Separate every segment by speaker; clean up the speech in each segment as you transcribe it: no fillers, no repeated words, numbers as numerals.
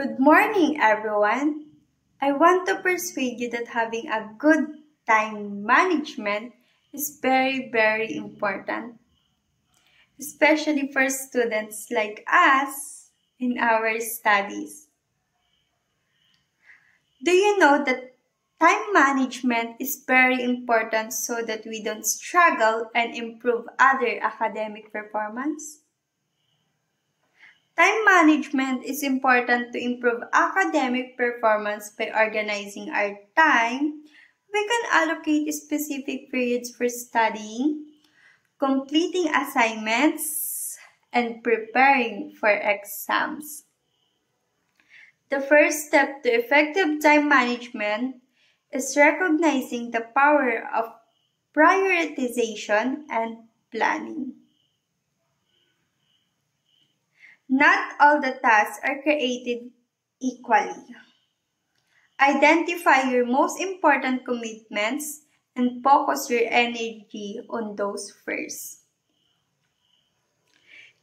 Speaker 1: Good morning, everyone. I want to persuade you that having a good time management is very important, especially for students like us in our studies. Do you know that time management is very important so that we don't struggle and improve other academic performance? Time management is important to improve academic performance by organizing our time. We can allocate specific periods for studying, completing assignments, and preparing for exams. The first step to effective time management is recognizing the power of prioritization and planning. Not all the tasks are created equally. Identify your most important commitments and focus your energy on those first.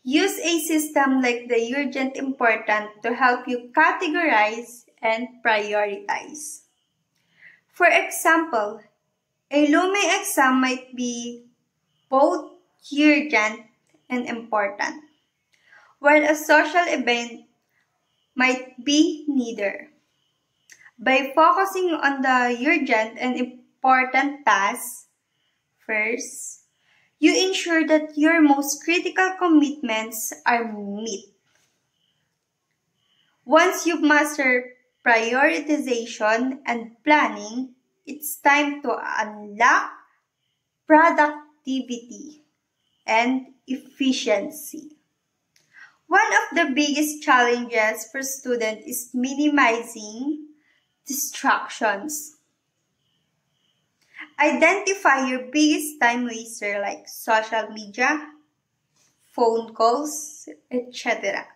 Speaker 1: Use a system like the urgent important to help you categorize and prioritize. For example, a looming exam might be both urgent and important, while a social event might be neither. By focusing on the urgent and important tasks first, you ensure that your most critical commitments are met. Once you've mastered prioritization and planning, it's time to unlock productivity and efficiency. One of the biggest challenges for students is minimizing distractions. Identify your biggest time waster like social media, phone calls, etc.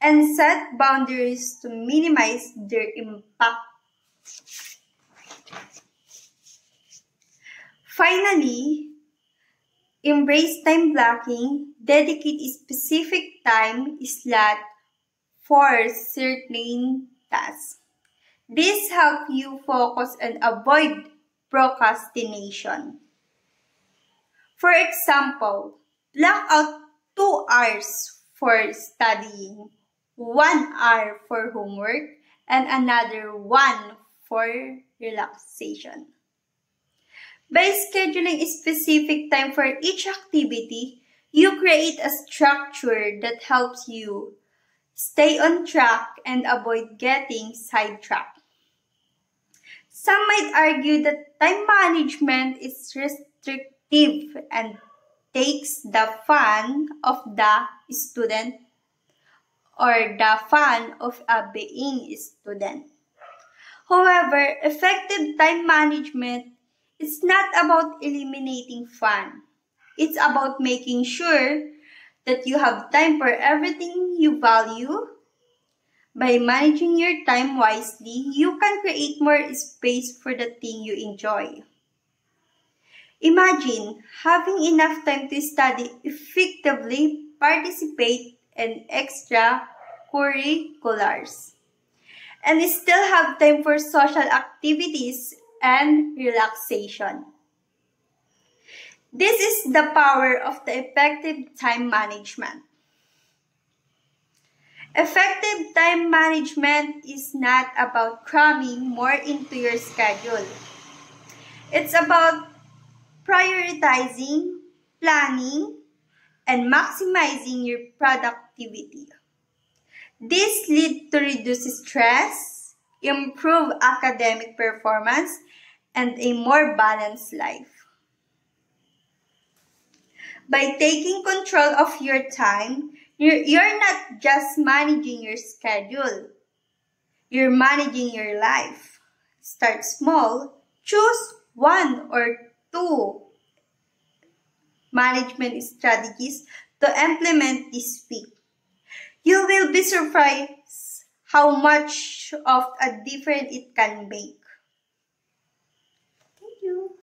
Speaker 1: And set boundaries to minimize their impact. Finally, embrace time blocking. Dedicate a specific time slot for certain tasks. This helps you focus and avoid procrastination. For example, block out 2 hours for studying, 1 hour for homework, and another 1 for relaxation. By scheduling a specific time for each activity, you create a structure that helps you stay on track and avoid getting sidetracked. Some might argue that time management is restrictive and takes the fun of the student or the fun of being a student. However, effective time management is not about eliminating fun. It's about making sure that you have time for everything you value. By managing your time wisely, you can create more space for the thing you enjoy. Imagine having enough time to study effectively, participate in extracurriculars, and still have time for social activities and relaxation. This is the power of the effective time management. Effective time management is not about cramming more into your schedule. It's about prioritizing, planning, and maximizing your productivity. This leads to reduce stress, improve academic performance, and a more balanced life. By taking control of your time, you're not just managing your schedule. You're managing your life. Start small. Choose 1 or 2 management strategies to implement this week. You will be surprised how much of a difference it can make.